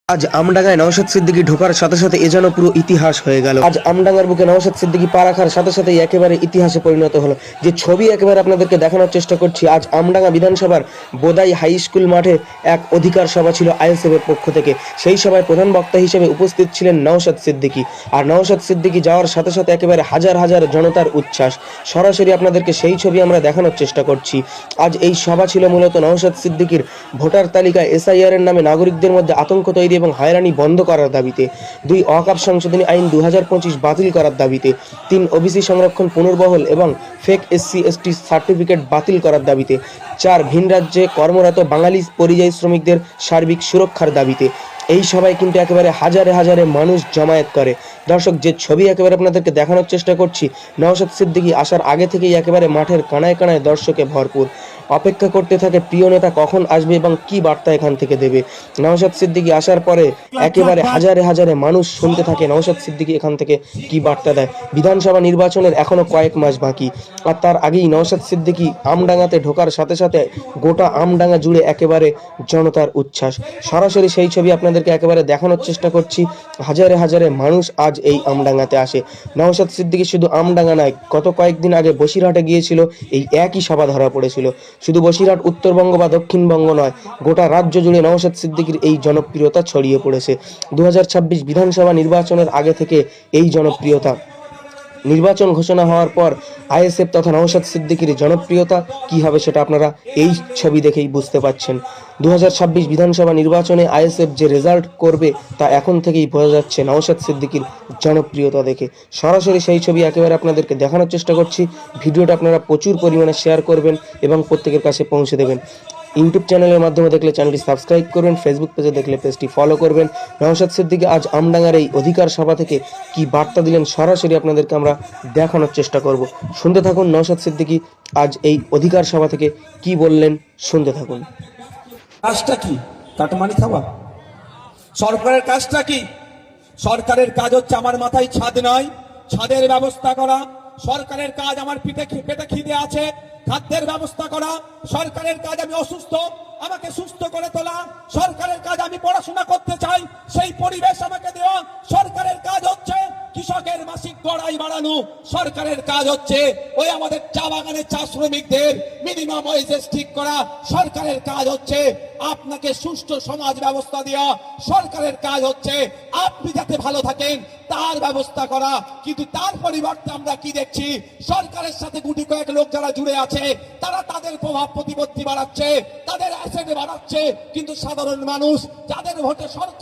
আজ আমডাঙ্গায় নওশাদ সিদ্দিকী ঢোকার সাথে সাথে এ যেন পুরো ইতিহাস হয়ে গেল। আজ আমডাঙ্গার বুকে নওশাদ সিদ্দিকী পা রাখার সাথে সাথে একেবারে ইতিহাসে পরিণত হলো। যে ছবি একেবারে আপনাদেরকে দেখানোর চেষ্টা করছি, আজ আমডাঙ্গা বিধানসভার বোদাই হাই স্কুল মাঠে এক অধিকার সভা ছিল আইএসএফ এর পক্ষ থেকে। সেই সভায় প্রধান বক্তা হিসেবে উপস্থিত ছিলেন নওশাদ সিদ্দিকী। আর নওশাদ সিদ্দিকী যাওয়ার সাথে সাথে একেবারে হাজার হাজার জনতার উচ্ছ্বাস। সরাসরি আপনাদেরকে সেই ছবি আমরা দেখানোর চেষ্টা করছি। আজ এই সভা ছিল মূলত নওশাদ সিদ্দিকীর ভোটার তালিকায় এসআইআর এর নামে নাগরিকদের মধ্যে আতঙ্ক তৈরি এবং হয়রানি বন্ধ করার দাবিতে, 2 ওয়াকফ সংশোধনী আইন 2025 বাতিল করার দাবিতে, 3 ওবিসি সংরক্ষণ পুনর্বহাল এবং ফেক SC/ST সার্টিফিকেট বাতিল করার দাবিতে, 4 ভিন রাজ্যে কর্মরত বাঙালি পরিযায়ী শ্রমিকদের সার্বিক সুরক্ষার দাবিতে। এই সভায় কিন্তু একেবারে হাজারে হাজারে মানুষ জমায়েত করে। দর্শক, যে ছবি একেবারে আপনাদেরকে দেখানোর চেষ্টা করছি, নওশাদ সিদ্দিকী আসার আগে থেকেই একেবারে মাঠের কানায় কানায় দর্শকে ভরপুর। অপেক্ষা করতে থাকে প্রিয় নেতা কখন আসবে এবং কি বার্তা এখান থেকে দেবে। নওশাদ সিদ্দিকী আসার পরে একেবারে হাজারে হাজারে মানুষ শুনতে থাকে নওশাদ সিদ্দিকী এখান থেকে কি বার্তা দেয়। বিধানসভা নির্বাচনের এখনো কয়েক মাস বাকি, আর তার আগেই নওশাদ সিদ্দিকী আমডাঙ্গাতে ঢোকার সাথে সাথে গোটা আমডাঙ্গা জুড়ে একেবারে জনতার উচ্ছ্বাস। সরাসরি সেই ছবি আপনাদেরকে একেবারে দেখানোর চেষ্টা করছি। হাজারে হাজারে মানুষ আজ এই আমডাঙ্গাতে আসে। নওশাদ সিদ্দিকী শুধু আমডাঙ্গা নয়, গত কয়েকদিন আগে বসিরহাটে গিয়েছিল, এই একই সভা ধরা পড়েছিল। শুধু বসিরহাট উত্তরবঙ্গ বা দক্ষিণবঙ্গ নয়, গোটা রাজ্য জুড়ে নওশাদ সিদ্দিকীর এই জনপ্রিয়তা ছড়িয়ে পড়েছে। 2026 বিধানসভা নির্বাচনের আগে থেকে এই জনপ্রিয়তা। নির্বাচন ঘোষণা হওয়ার পর আইএসএফ তথা নওশাদ সিদ্দিকীর জনপ্রিয়তা কি হবে সেটা আপনারা এই ছবি দেখেই বুঝতে পারছেন। 2026 বিধানসভা নির্বাচনে আইএসএফ যে রেজাল্ট করবে তা এখন থেকেই বোঝা যাচ্ছে নওশাদ সিদ্দিকীর জনপ্রিয়তা দেখে। সরাসরি সেই ছবি একেবারে আপনাদেরকে দেখানোর চেষ্টা করছি। ভিডিওটা আপনারা প্রচুর পরিমাণে শেয়ার করবেন এবং প্রত্যেকের কাছে পৌঁছে দেবেন। ইউটিউব চ্যানেলের মাধ্যমে দেখলে চ্যানেলটি সাবস্ক্রাইব করবেন, ফেসবুক পেজে দেখলে পেজটি ফলো করবেন। নওশাদ সিদ্দিকী আজ আমডাঙ্গার এই অধিকার সভা থেকে কি বার্তা দিলেন সরাসরি আপনাদেরকে আমরা দেখানোর চেষ্টা করব। শুনতে থাকুন নওশাদ সিদ্দিকী আজ এই অধিকার সভা থেকে কি বললেন, শুনতে থাকুন। কাজটা কি? কাটমানি খাওয়া? সরকারের কাজটা কি? সরকারের কাজ হচ্ছে আমার মাথায় ছাদ নয়, ছাদের ব্যবস্থা করা। সরকারের কাজ আমার পেটে খিদে আছে, খাদ্যের ব্যবস্থা করা। সরকারের কাজ আমি অসুস্থ, আমাকে সুস্থ করে তোলা। সরকারের কাজ আমি পড়াশোনা করতে চাই, সেই পরিবেশ আমাকে দেওয়া। সরকারের কাজ হচ্ছে কৃষকের মাসিক গড়াই বাড়ানো। সরকারের কাজ হচ্ছে ওই আমাদের চা বাগানের চা শ্রমিকদের মিনিমাম ওয়েজেস ঠিক করা। সরকারের কাজ হচ্ছে আপনাকে সুষ্ঠু সমাজ ব্যবস্থা দেওয়া। সরকারের কাজ হচ্ছে আপনি যাতে ভালো থাকেন তার ব্যবস্থা করা। কিন্তু তার পরিবর্তে আমরা কি দেখছি? সরকারের সাথে গুটি কয়েক লোক যারা জুড়ে আছে তারা তাদের প্রভাব প্রতিপত্তি বাড়াচ্ছে, তাদের অ্যাসেট বাড়াচ্ছে, কিন্তু সাধারণ মানুষ যাদের ভোটে সরকার